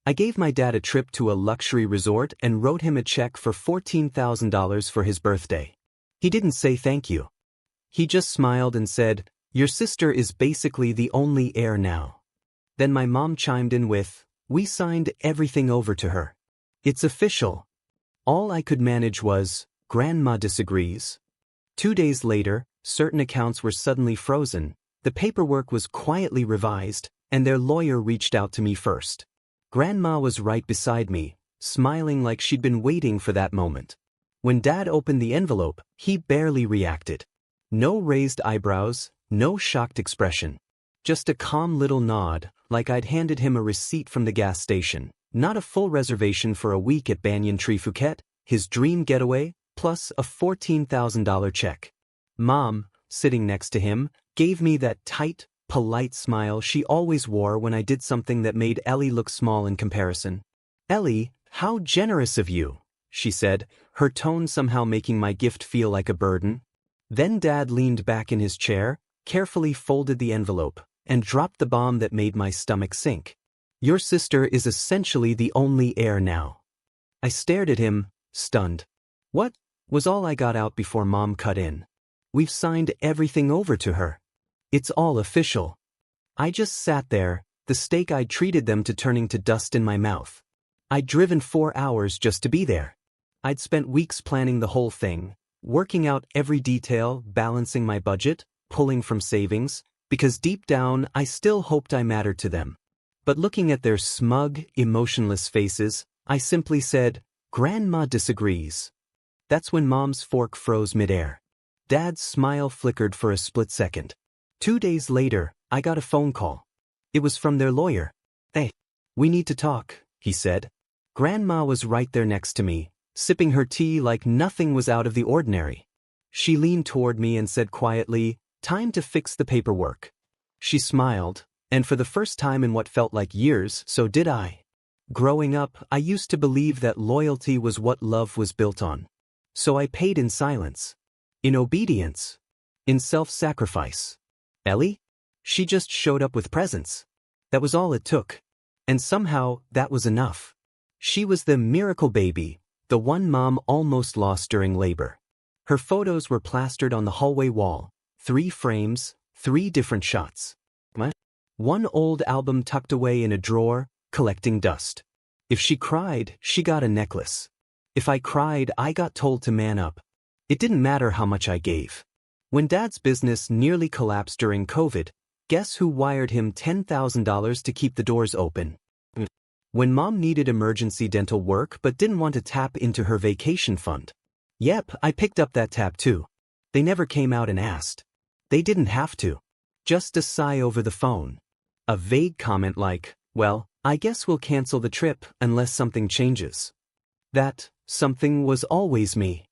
I gave my dad a trip to a luxury resort and wrote him a check for $14,000 for his birthday. He didn't say thank you. He just smiled and said, "Your sister is basically the only heir now." Then my mom chimed in with, "We signed everything over to her. It's official." All I could manage was, "Grandma disagrees." 2 days later, certain accounts were suddenly frozen, the paperwork was quietly revised, and their lawyer reached out to me first. Grandma was right beside me, smiling like she'd been waiting for that moment. When Dad opened the envelope, he barely reacted. No raised eyebrows, no shocked expression. Just a calm little nod, like I'd handed him a receipt from the gas station, not a full reservation for a week at Banyan Tree Phuket, his dream getaway, plus a $14,000 check. Mom, sitting next to him, gave me that tight, polite smile she always wore when I did something that made Ellie look small in comparison. "Ellie, how generous of you," she said, her tone somehow making my gift feel like a burden. Then Dad leaned back in his chair, carefully folded the envelope, and dropped the bomb that made my stomach sink. "Your sister is essentially the only heir now." I stared at him, stunned. "What?" was all I got out before Mom cut in. "We've signed everything over to her. It's all official." I just sat there, the steak I'd treated them to turning to dust in my mouth. I'd driven 4 hours just to be there. I'd spent weeks planning the whole thing, working out every detail, balancing my budget, pulling from savings, because deep down I still hoped I mattered to them. But looking at their smug, emotionless faces, I simply said, "Grandma disagrees." That's when Mom's fork froze midair. Dad's smile flickered for a split second. 2 days later, I got a phone call. It was from their lawyer. "Hey, we need to talk," he said. Grandma was right there next to me, sipping her tea like nothing was out of the ordinary. She leaned toward me and said quietly, "Time to fix the paperwork." She smiled, and for the first time in what felt like years, so did I. Growing up, I used to believe that loyalty was what love was built on. So I paid in silence, in obedience, in self-sacrifice. Ellie? She just showed up with presents. That was all it took. And somehow, that was enough. She was the miracle baby, the one Mom almost lost during labor. Her photos were plastered on the hallway wall, 3 frames, 3 different shots. One old album tucked away in a drawer, collecting dust. If she cried, she got a necklace. If I cried, I got told to man up. It didn't matter how much I gave. When Dad's business nearly collapsed during COVID, guess who wired him $10,000 to keep the doors open? When Mom needed emergency dental work but didn't want to tap into her vacation fund. Yep, I picked up that tab too. They never came out and asked. They didn't have to. Just a sigh over the phone. A vague comment like, "Well, I guess we'll cancel the trip unless something changes." That something was always me.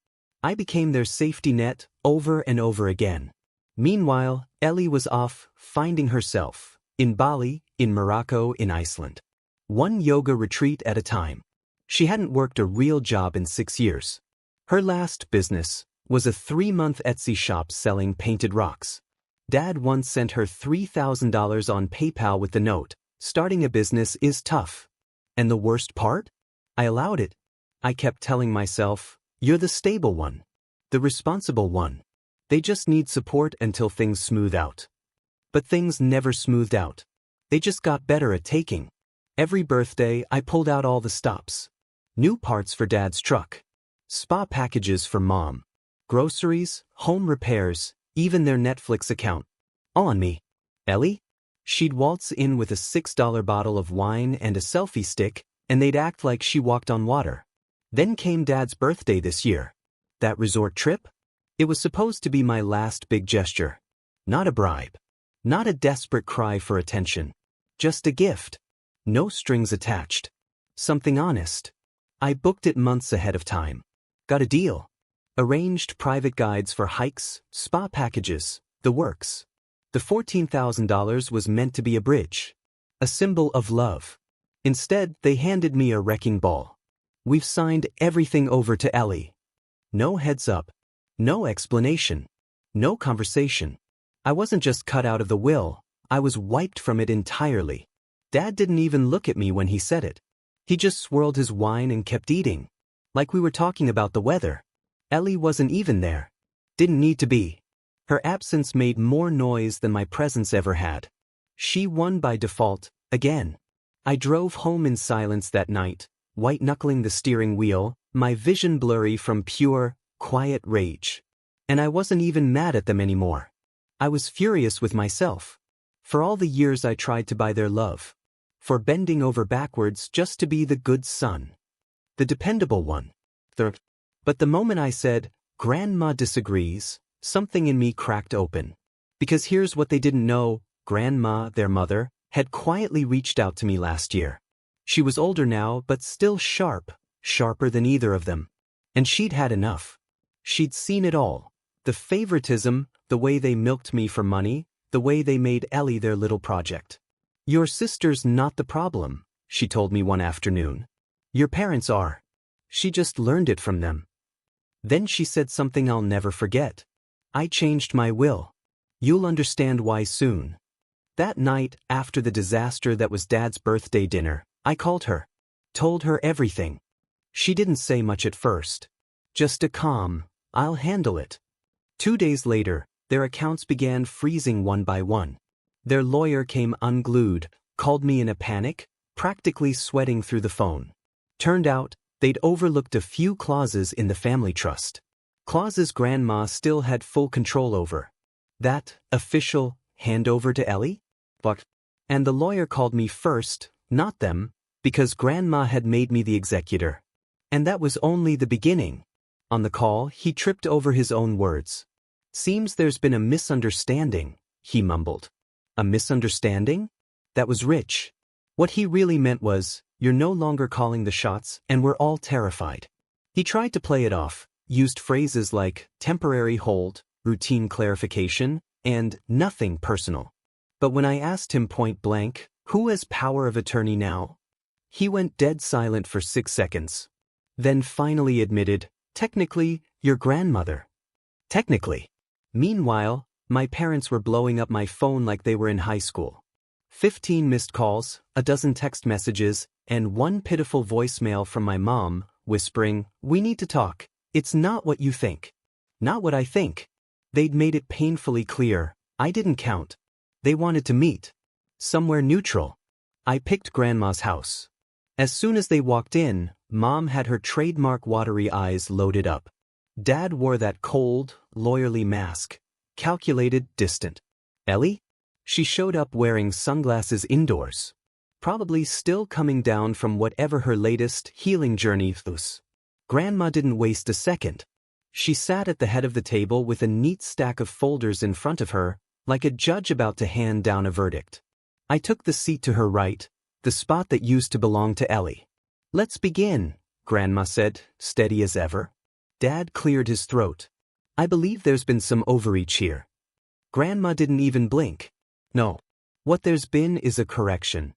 I became their safety net over and over again. Meanwhile, Ellie was off, finding herself, in Bali, in Morocco, in Iceland. One yoga retreat at a time. She hadn't worked a real job in 6 years. Her last business was a 3-month Etsy shop selling painted rocks. Dad once sent her $3,000 on PayPal with the note, "Starting a business is tough." And the worst part? I allowed it. I kept telling myself, "You're the stable one, the responsible one. They just need support until things smooth out." But things never smoothed out. They just got better at taking. Every birthday, I pulled out all the stops. New parts for Dad's truck. Spa packages for Mom. Groceries, home repairs, even their Netflix account. All on me. Ellie? She'd waltz in with a $6 bottle of wine and a selfie stick, and they'd act like she walked on water. Then came Dad's birthday this year. That resort trip? It was supposed to be my last big gesture. Not a bribe. Not a desperate cry for attention. Just a gift. No strings attached. Something honest. I booked it months ahead of time. Got a deal. Arranged private guides for hikes, spa packages, the works. The $14,000 was meant to be a bridge. A symbol of love. Instead, they handed me a wrecking ball. "We've signed everything over to Ellie." No heads up. No explanation. No conversation. I wasn't just cut out of the will, I was wiped from it entirely. Dad didn't even look at me when he said it. He just swirled his wine and kept eating. Like we were talking about the weather. Ellie wasn't even there. Didn't need to be. Her absence made more noise than my presence ever had. She won by default, again. I drove home in silence that night, white-knuckling the steering wheel, my vision blurry from pure, quiet rage. And I wasn't even mad at them anymore. I was furious with myself. For all the years I tried to buy their love. For bending over backwards just to be the good son. The dependable one. But the moment I said, "Grandma disagrees," something in me cracked open. Because here's what they didn't know, Grandma, their mother, had quietly reached out to me last year. She was older now, but still sharp, sharper than either of them. And she'd had enough. She'd seen it all. The favoritism, the way they milked me for money, the way they made Ellie their little project. "Your sister's not the problem," she told me one afternoon. "Your parents are. She just learned it from them." Then she said something I'll never forget. "I changed my will. You'll understand why soon." That night, after the disaster that was Dad's birthday dinner, I called her. Told her everything. She didn't say much at first. Just a calm, "I'll handle it." 2 days later, their accounts began freezing one by one. Their lawyer came unglued, called me in a panic, practically sweating through the phone. Turned out, they'd overlooked a few clauses in the family trust. Clauses Grandma still had full control over. That official handover to Ellie? And the lawyer called me first, not them, because Grandma had made me the executor. And that was only the beginning. On the call, he tripped over his own words. "Seems there's been a misunderstanding," he mumbled. A misunderstanding? That was rich. What he really meant was, "You're no longer calling the shots, and we're all terrified." He tried to play it off, used phrases like temporary hold, routine clarification, and nothing personal. But when I asked him point blank, "Who has power of attorney now?" he went dead silent for 6 seconds. Then finally admitted, "Technically, your grandmother." Technically. Meanwhile, my parents were blowing up my phone like they were in high school. 15 missed calls, a dozen text messages, and one pitiful voicemail from my mom, whispering, "We need to talk. It's not what you think." Not what I think. They'd made it painfully clear, I didn't count. They wanted to meet. Somewhere neutral. I picked Grandma's house. As soon as they walked in, Mom had her trademark watery eyes loaded up. Dad wore that cold, lawyerly mask. Calculated, distant. Ellie? She showed up wearing sunglasses indoors. Probably still coming down from whatever her latest healing journey was. Grandma didn't waste a second. She sat at the head of the table with a neat stack of folders in front of her, like a judge about to hand down a verdict. I took the seat to her right, the spot that used to belong to Ellie. "Let's begin," Grandma said, steady as ever. Dad cleared his throat. "I believe there's been some overreach here." Grandma didn't even blink. "No. What there's been is a correction."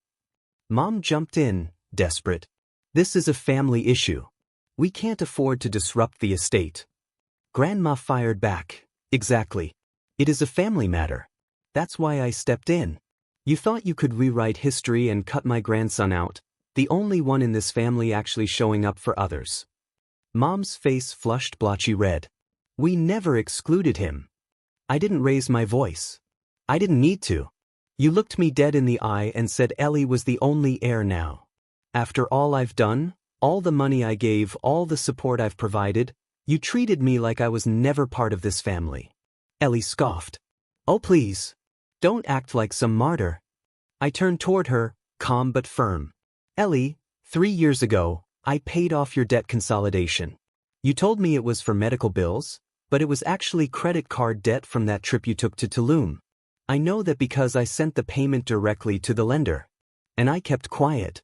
Mom jumped in, desperate. "This is a family issue. We can't afford to disrupt the estate." Grandma fired back. "Exactly. It is a family matter. That's why I stepped in. You thought you could rewrite history and cut my grandson out, the only one in this family actually showing up for others." Mom's face flushed blotchy red. "We never excluded him." I didn't raise my voice. I didn't need to. "You looked me dead in the eye and said Ellie was the only heir now. After all I've done, all the money I gave, all the support I've provided, you treated me like I was never part of this family." Ellie scoffed. "Oh please. Don't act like some martyr." I turned toward her, calm but firm. "Ellie, 3 years ago, I paid off your debt consolidation. You told me it was for medical bills, but it was actually credit card debt from that trip you took to Tulum. I know that because I sent the payment directly to the lender. And I kept quiet."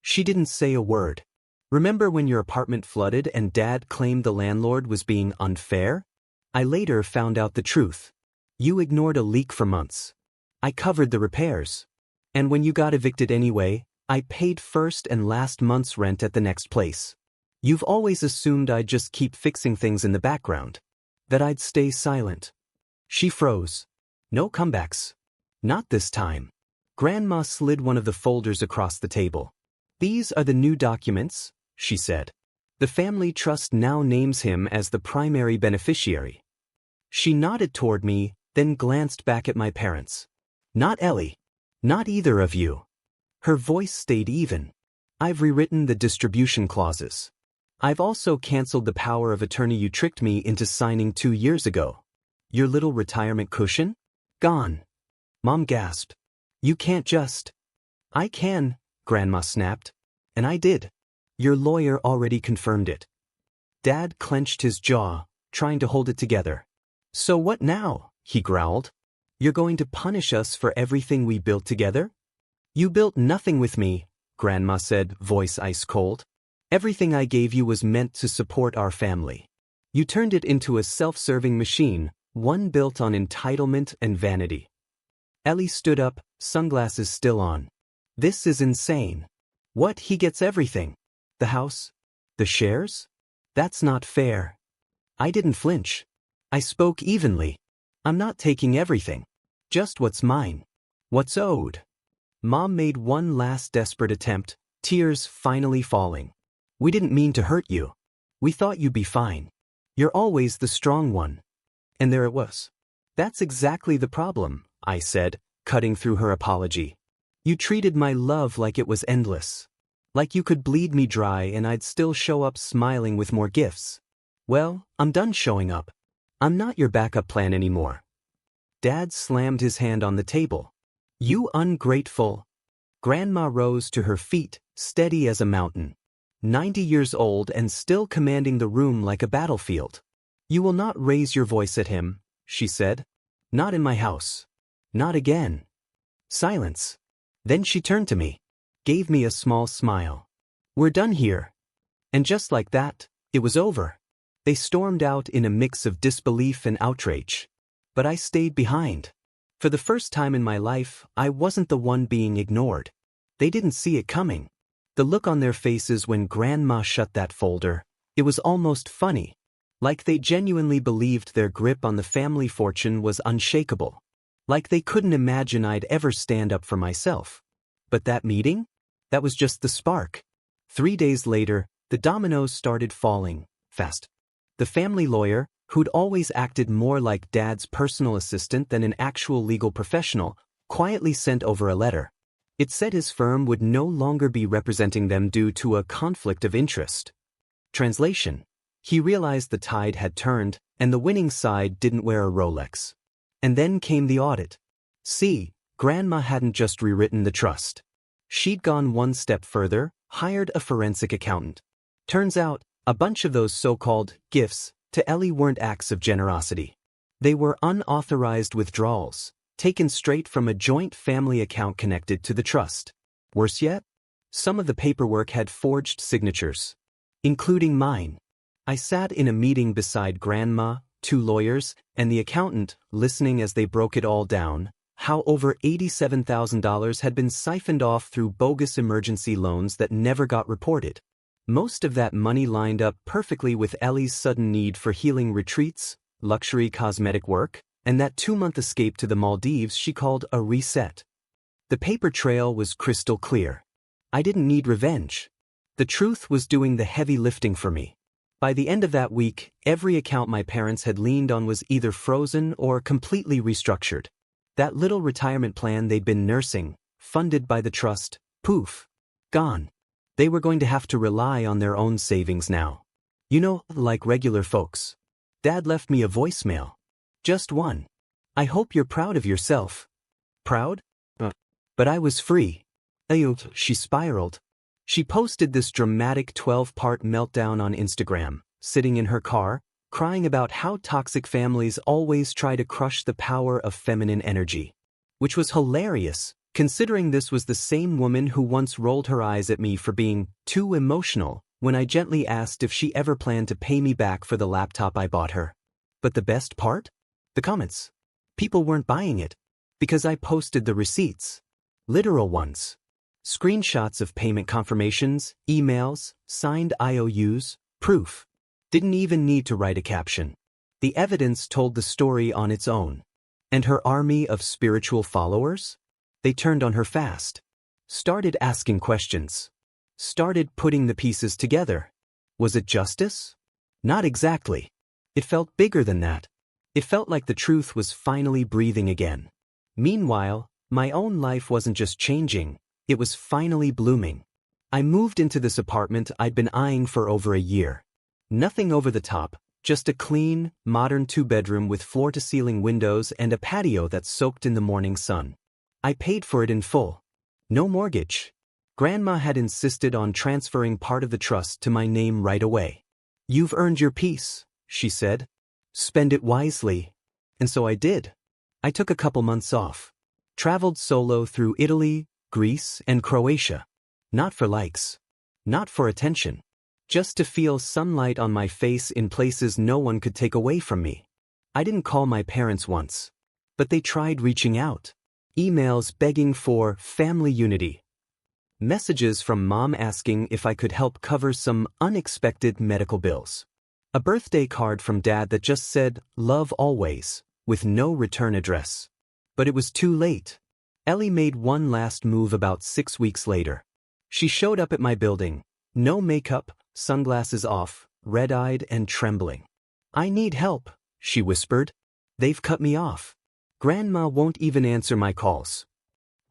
She didn't say a word. "Remember when your apartment flooded and Dad claimed the landlord was being unfair? I later found out the truth. You ignored a leak for months. I covered the repairs. And when you got evicted anyway, I paid first and last month's rent at the next place. You've always assumed I'd just keep fixing things in the background. That I'd stay silent." She froze. No comebacks. Not this time. Grandma slid one of the folders across the table. These are the new documents, she said. The family trust now names him as the primary beneficiary. She nodded toward me, then glanced back at my parents. Not Ellie. Not either of you. Her voice stayed even. I've rewritten the distribution clauses. I've also canceled the power of attorney you tricked me into signing 2 years ago. Your little retirement cushion? Gone. Mom gasped. You can't just. I can, Grandma snapped. And I did. Your lawyer already confirmed it. Dad clenched his jaw, trying to hold it together. So what now? He growled. You're going to punish us for everything we built together? You built nothing with me, Grandma said, voice ice cold. Everything I gave you was meant to support our family. You turned it into a self-serving machine, one built on entitlement and vanity. Ellie stood up, sunglasses still on. This is insane. What, he gets everything? The house? The shares? That's not fair. I didn't flinch. I spoke evenly. I'm not taking everything. Just what's mine. What's owed. Mom made one last desperate attempt, tears finally falling. We didn't mean to hurt you. We thought you'd be fine. You're always the strong one. And there it was. That's exactly the problem, I said, cutting through her apology. You treated my love like it was endless. Like you could bleed me dry and I'd still show up smiling with more gifts. Well, I'm done showing up. I'm not your backup plan anymore. Dad slammed his hand on the table. You ungrateful. Grandma rose to her feet, steady as a mountain. 90 years old and still commanding the room like a battlefield. You will not raise your voice at him, she said. Not in my house. Not again. Silence. Then she turned to me. Gave me a small smile. We're done here. And just like that, it was over. They stormed out in a mix of disbelief and outrage. But I stayed behind. For the first time in my life, I wasn't the one being ignored. They didn't see it coming. The look on their faces when Grandma shut that folder, it was almost funny. Like they genuinely believed their grip on the family fortune was unshakable. Like they couldn't imagine I'd ever stand up for myself. But that meeting? That was just the spark. 3 days later, the dominoes started falling, fast. The family lawyer, who'd always acted more like Dad's personal assistant than an actual legal professional, quietly sent over a letter. It said his firm would no longer be representing them due to a conflict of interest. Translation: he realized the tide had turned, and the winning side didn't wear a Rolex. And then came the audit. See, Grandma hadn't just rewritten the trust. She'd gone one step further, hired a forensic accountant. Turns out, a bunch of those so-called gifts to Ellie weren't acts of generosity. They were unauthorized withdrawals, taken straight from a joint family account connected to the trust. Worse yet, some of the paperwork had forged signatures, including mine. I sat in a meeting beside Grandma, 2 lawyers, and the accountant, listening as they broke it all down, how over $87,000 had been siphoned off through bogus emergency loans that never got reported. Most of that money lined up perfectly with Ellie's sudden need for healing retreats, luxury cosmetic work, and that 2-month escape to the Maldives she called a reset. The paper trail was crystal clear. I didn't need revenge. The truth was doing the heavy lifting for me. By the end of that week, every account my parents had leaned on was either frozen or completely restructured. That little retirement plan they'd been nursing, funded by the trust, poof, gone. They were going to have to rely on their own savings now. You know, like regular folks. Dad left me a voicemail. Just one. I hope you're proud of yourself. Proud? But I was free. Ayo, she spiraled. She posted this dramatic 12-part meltdown on Instagram, sitting in her car, crying about how toxic families always try to crush the power of feminine energy. Which was hilarious, considering this was the same woman who once rolled her eyes at me for being too emotional when I gently asked if she ever planned to pay me back for the laptop I bought her. But the best part? The comments. People weren't buying it, because I posted the receipts. Literal ones. Screenshots of payment confirmations, emails, signed IOUs, proof. Didn't even need to write a caption. The evidence told the story on its own. And her army of spiritual followers? They turned on her fast. Started asking questions. Started putting the pieces together. Was it justice? Not exactly. It felt bigger than that. It felt like the truth was finally breathing again. Meanwhile, my own life wasn't just changing, it was finally blooming. I moved into this apartment I'd been eyeing for over a year. Nothing over the top, just a clean, modern two-bedroom with floor-to-ceiling windows and a patio that soaked in the morning sun. I paid for it in full. No mortgage. Grandma had insisted on transferring part of the trust to my name right away. "You've earned your peace," she said. "Spend it wisely." And so I did. I took a couple months off. Traveled solo through Italy, Greece, and Croatia. Not for likes. Not for attention. Just to feel sunlight on my face in places no one could take away from me. I didn't call my parents once. But they tried reaching out. Emails begging for family unity. Messages from mom asking if I could help cover some unexpected medical bills. A birthday card from dad that just said, "Love always," with no return address. But it was too late. Ellie made one last move about 6 weeks later. She showed up at my building. No makeup, sunglasses off, red-eyed and trembling. "I need help," she whispered. "They've cut me off. Grandma won't even answer my calls."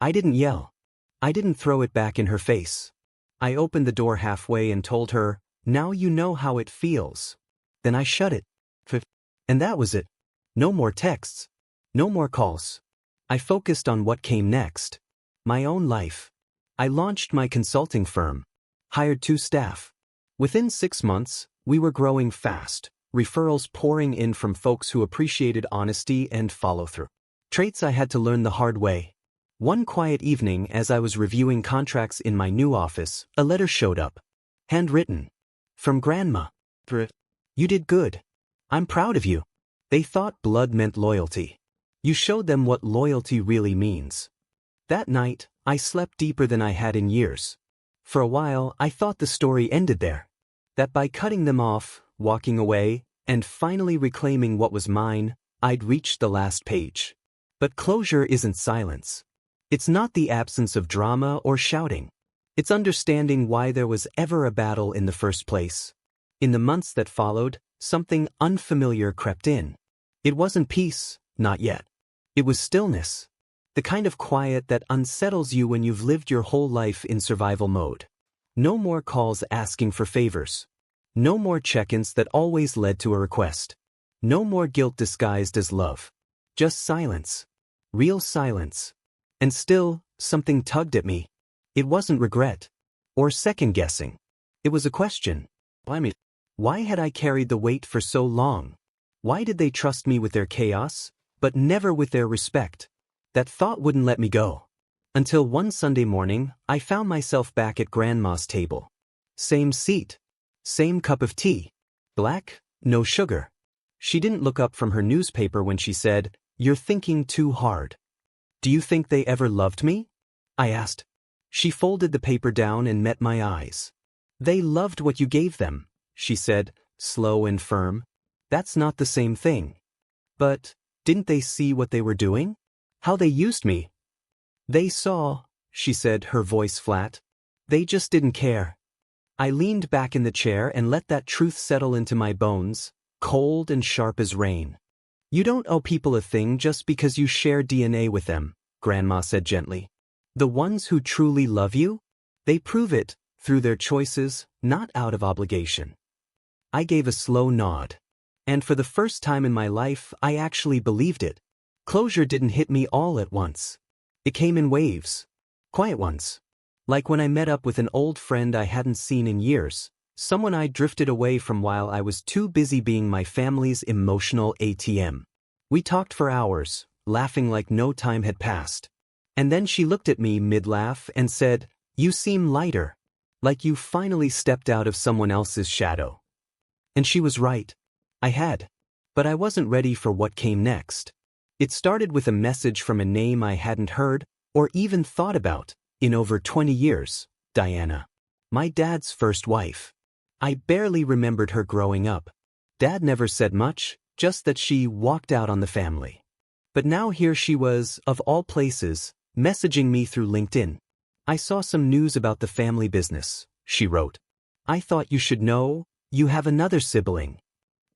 I didn't yell. I didn't throw it back in her face. I opened the door halfway and told her, "Now you know how it feels." Then I shut it. And that was it. No more texts. No more calls. I focused on what came next. My own life. I launched my consulting firm. Hired 2 staff. Within 6 months, we were growing fast, referrals pouring in from folks who appreciated honesty and follow-through. Traits I had to learn the hard way. One quiet evening as I was reviewing contracts in my new office, a letter showed up. Handwritten. From Grandma. "You did good. I'm proud of you." They thought blood meant loyalty. You showed them what loyalty really means. That night, I slept deeper than I had in years. For a while, I thought the story ended there. That by cutting them off, walking away, and finally reclaiming what was mine, I'd reached the last page. But closure isn't silence. It's not the absence of drama or shouting. It's understanding why there was ever a battle in the first place. In the months that followed, something unfamiliar crept in. It wasn't peace, not yet. It was stillness. The kind of quiet that unsettles you when you've lived your whole life in survival mode. No more calls asking for favors. No more check-ins that always led to a request. No more guilt disguised as love. Just silence. Real silence. And still, something tugged at me. It wasn't regret. Or second-guessing. It was a question. Why had I carried the weight for so long? Why did they trust me with their chaos, but never with their respect? That thought wouldn't let me go. Until one Sunday morning, I found myself back at Grandma's table. Same seat. Same cup of tea. Black, no sugar. She didn't look up from her newspaper when she said, "You're thinking too hard." "Do you think they ever loved me?" I asked. She folded the paper down and met my eyes. "They loved what you gave them," she said, slow and firm. "That's not the same thing." "But, didn't they see what they were doing? How they used me?" "They saw," she said, her voice flat. "They just didn't care." I leaned back in the chair and let that truth settle into my bones, cold and sharp as rain. "You don't owe people a thing just because you share DNA with them," Grandma said gently. "The ones who truly love you, they prove it through their choices, not out of obligation." I gave a slow nod. And for the first time in my life, I actually believed it. Closure didn't hit me all at once. It came in waves. Quiet ones. Like when I met up with an old friend I hadn't seen in years, someone I drifted away from while I was too busy being my family's emotional ATM. We talked for hours, laughing like no time had passed. And then she looked at me mid-laugh and said, "You seem lighter. Like you finally stepped out of someone else's shadow." And she was right. I had. But I wasn't ready for what came next. It started with a message from a name I hadn't heard or even thought about in over 20 years, Diana. My dad's first wife. I barely remembered her growing up. Dad never said much, just that she walked out on the family. But now here she was, of all places, messaging me through LinkedIn. I saw some news about the family business, she wrote. I thought you should know, you have another sibling.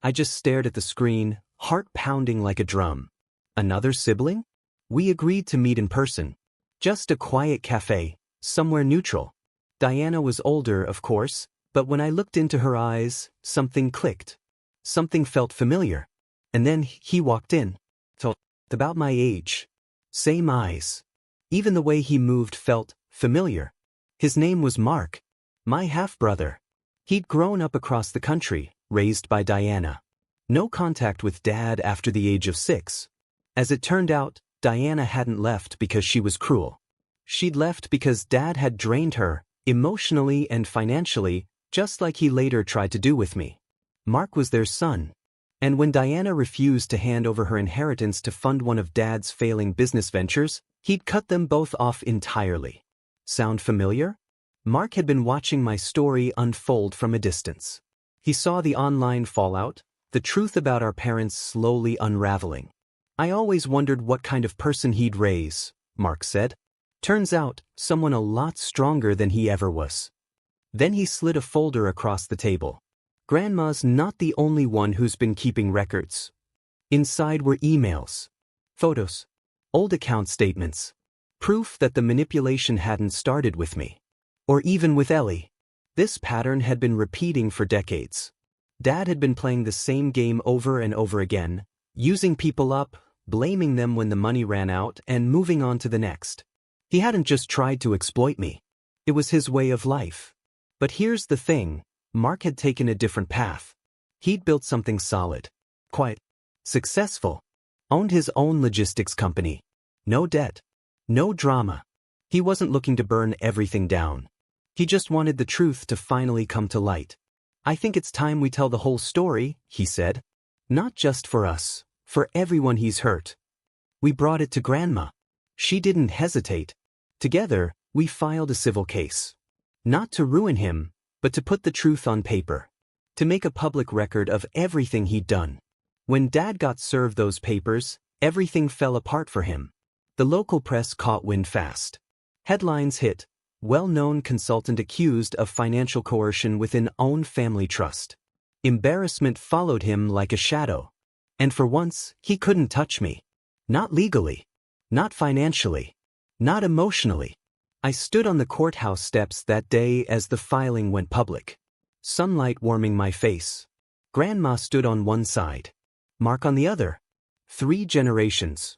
I just stared at the screen, heart pounding like a drum. Another sibling? We agreed to meet in person. Just a quiet cafe, somewhere neutral. Diana was older, of course, but when I looked into her eyes, something clicked. Something felt familiar. And then he walked in. Felt about my age. Same eyes. Even the way he moved felt familiar. His name was Mark. My half-brother. He'd grown up across the country, raised by Diana. No contact with Dad after the age of 6. As it turned out, Diana hadn't left because she was cruel. She'd left because Dad had drained her, emotionally and financially, just like he later tried to do with me. Mark was their son. And when Diana refused to hand over her inheritance to fund one of Dad's failing business ventures, he'd cut them both off entirely. Sound familiar? Mark had been watching my story unfold from a distance. He saw the online fallout, the truth about our parents slowly unraveling. I always wondered what kind of person he'd raise, Mark said. Turns out, someone a lot stronger than he ever was. Then he slid a folder across the table. Grandma's not the only one who's been keeping records. Inside were emails, photos, old account statements, proof that the manipulation hadn't started with me. Or even with Ellie. This pattern had been repeating for decades. Dad had been playing the same game over and over again, using people up, blaming them when the money ran out, and moving on to the next. He hadn't just tried to exploit me. It was his way of life. But here's the thing, Mark had taken a different path. He'd built something solid, quite successful, owned his own logistics company. No debt, no drama. He wasn't looking to burn everything down. He just wanted the truth to finally come to light. I think it's time we tell the whole story, he said. Not just for us, for everyone he's hurt. We brought it to Grandma. She didn't hesitate. Together, we filed a civil case. Not to ruin him, but to put the truth on paper. To make a public record of everything he'd done. When Dad got served those papers, everything fell apart for him. The local press caught wind fast. Headlines hit, well-known consultant accused of financial coercion within own family trust. Embarrassment followed him like a shadow. And for once, he couldn't touch me. Not legally. Not financially. Not emotionally. I stood on the courthouse steps that day as the filing went public. Sunlight warming my face. Grandma stood on one side. Mark on the other. 3 generations.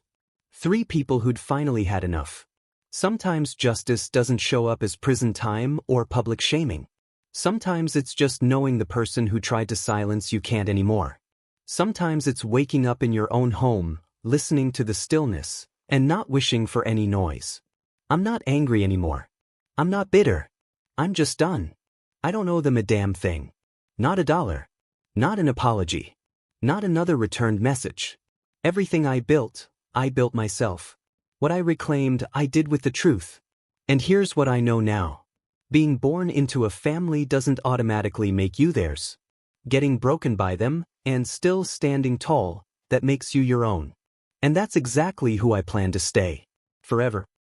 3 people who'd finally had enough. Sometimes justice doesn't show up as prison time or public shaming. Sometimes it's just knowing the person who tried to silence you can't anymore. Sometimes it's waking up in your own home, listening to the stillness, and not wishing for any noise. I'm not angry anymore. I'm not bitter. I'm just done. I don't owe them a damn thing. Not a dollar. Not an apology. Not another returned message. Everything I built myself. What I reclaimed, I did with the truth. And here's what I know now. Being born into a family doesn't automatically make you theirs. Getting broken by them, and still standing tall, that makes you your own. And that's exactly who I plan to stay. Forever.